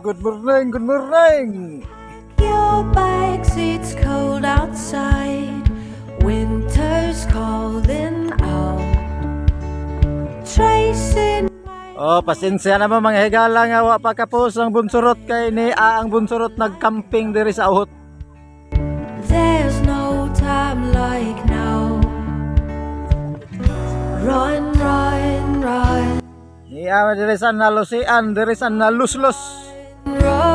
good morning, good morning. Your bags, it's cold outside. Winter's calling out. Tracing. Oh, pasensya naman mga higala nga wa pa kapos ang Bonsorot kay ni ang Bonsorot nagcamping diri sa Ohot. There's no time like now. Run, run, run. Ni diri sa nalusian, diri sa naluslos. Run.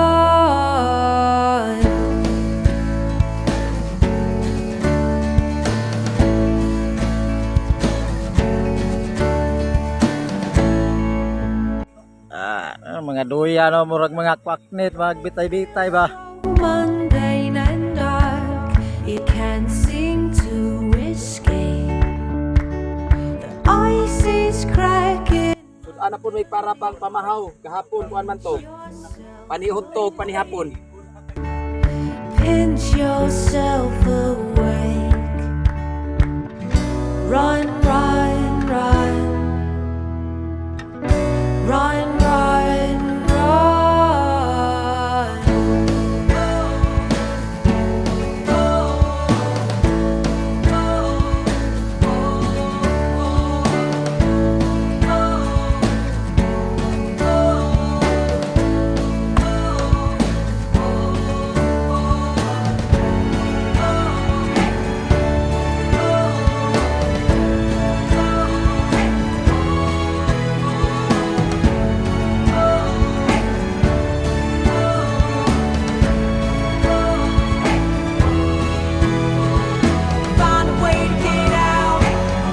Mga duya no, murag mga kwaknit, magbitay-bitay ba. Mundane and dark, it can't seem to escape. The ice is cracking. Ana po may para pang pamahaw kahapon kuan man to. Panihot to panihapon. Pinch yourself awake. Run, run, run. Run, run, run. Find a way to get out.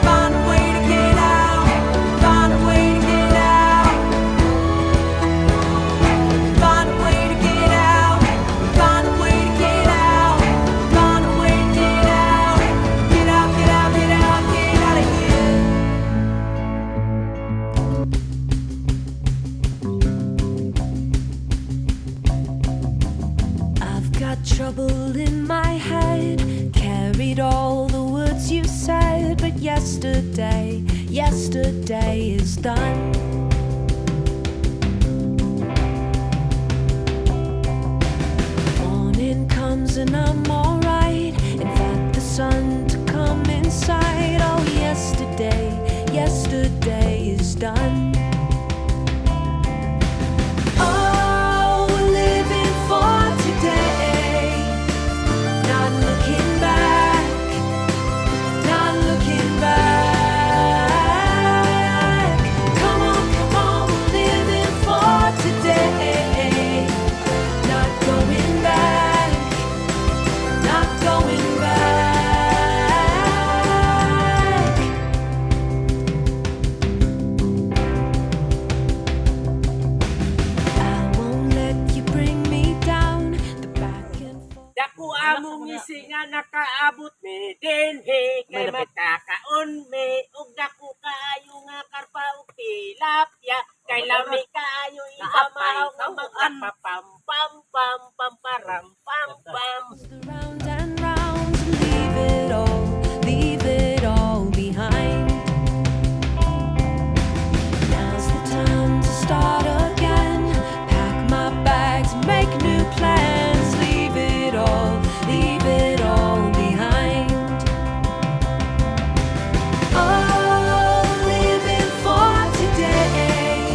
Find a way to get out. Find a way to get out. Find a way to get out. Find a way to get out. Find a way to get out. Get out, get out, get out, get out of here. I've got trouble in my head. Carried all the words you said, but yesterday is done. Morning comes and I'm alright. Invite the sun to come inside. Oh, yesterday is done. Oh, we're living for today. Not looking back. Not looking back. Come on, we're living for today. Not going back. Not going back. I won't let you bring me down. The back and forth. Dako among ngisi nga nakaabot mi dinhi kay makakaon mi ug dako kaayo nga karpa ug tilapia kay lami kaayo isamaw nga magpapam pam pam pam param pam pam. Round and round, leave it all behind. Now's the time to start again. Pack my bags, make new plans. Leave it all behind. Oh, living for today.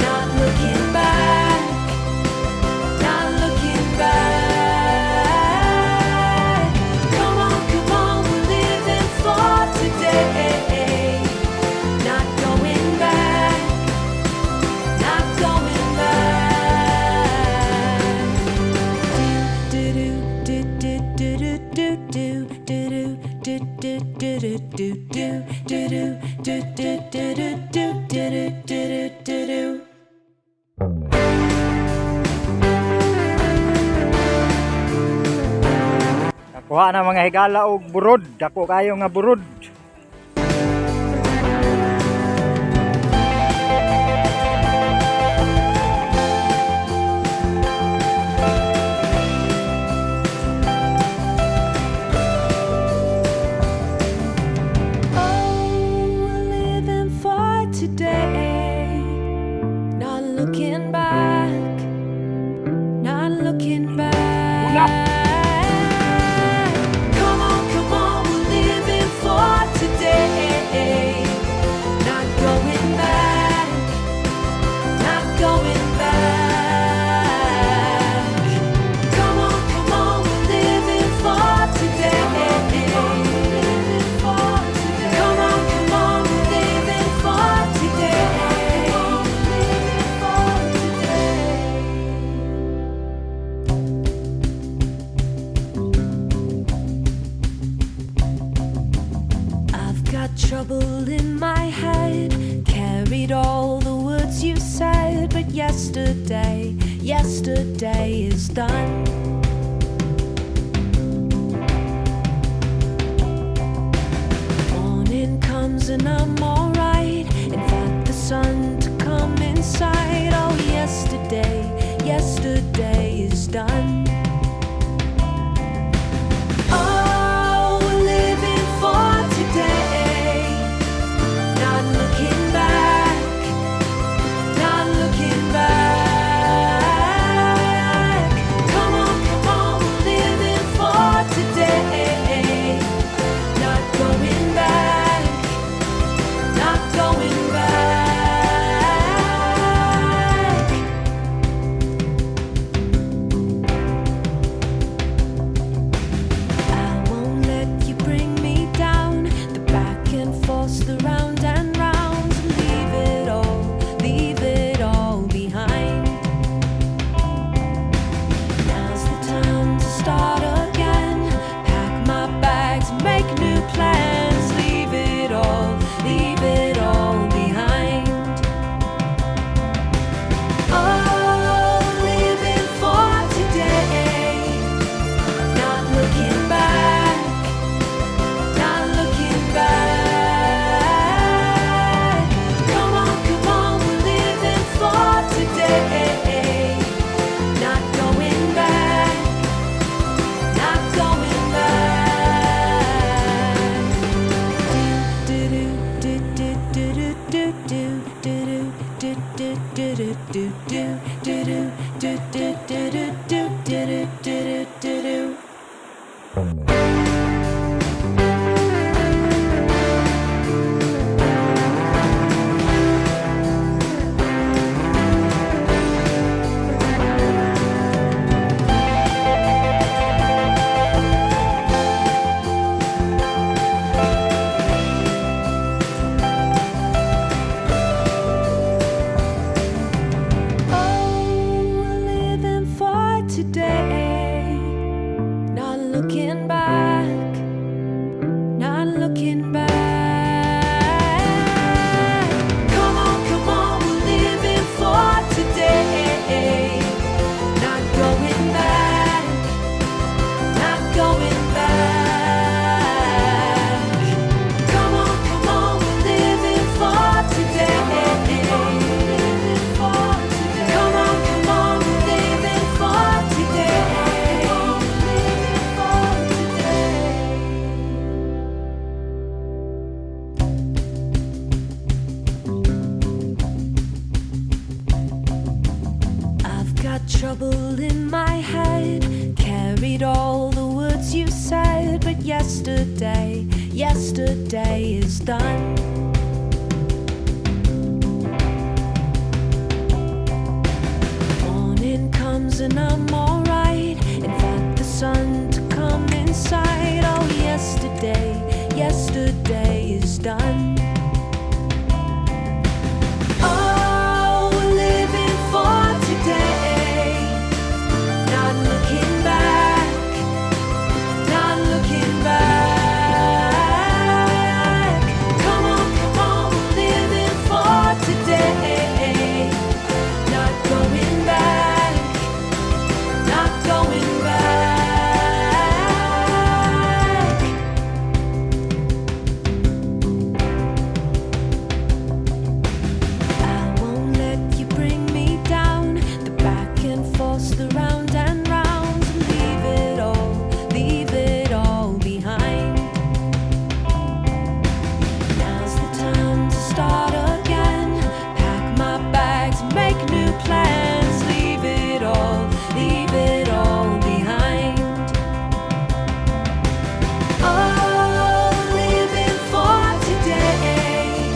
Not looking back. Not looking back. Come on, we're living for today. Not going back. Not going back. Do do do do do do do do do do do do do do do do do. Nakuha na mga higala og burod, dako kayo nga burod. Oh, living for today, not looking back. got trouble in my head, carried all the words you said, but yesterday is done. Morning comes and I'm alright, invite the sun to come inside. Oh, yesterday is done. Oh, we're living for today, not looking back, not looking back. Come on, we're living for today, not going back, not going back. I won't let you bring me down, the back and forth, the round and round. Leave it all behind. Now's the time to start again. Pack my bags, make new plans. Leave it all behind. Oh, living for today, not looking back, not looking back. Come on, we're living for today, not going back, not going back. Do do do do do do do do do do do do do do do do do do. Oh, we're living for today, not looking back, not looking back. Come on, we're living for today, not going back, not going back. Come on, we're living for today. Come on, we're living for today. I've got trouble in my head, carried all the words you said, but yesterday is done. Morning comes and I'm alright, invite the sun to come inside. Oh, yesterday is done. Oh, we're living for today, not looking back, not looking back. Come on, we're living for today, not going back, not going back. I won't let you bring me down, the back and forth, the round and round. Leave it all behind. Now's the time to start again. Pack my bags, make new plans. Leave it all behind. Oh, living for today,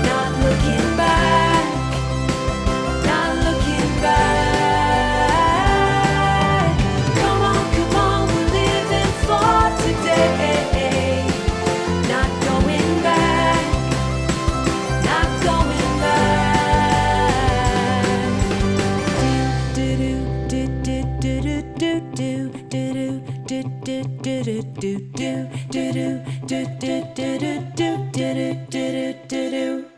not looking back, not looking back. Come on, we're living for today, not going back, not going back. do do do do do do do do do do do do do do do do.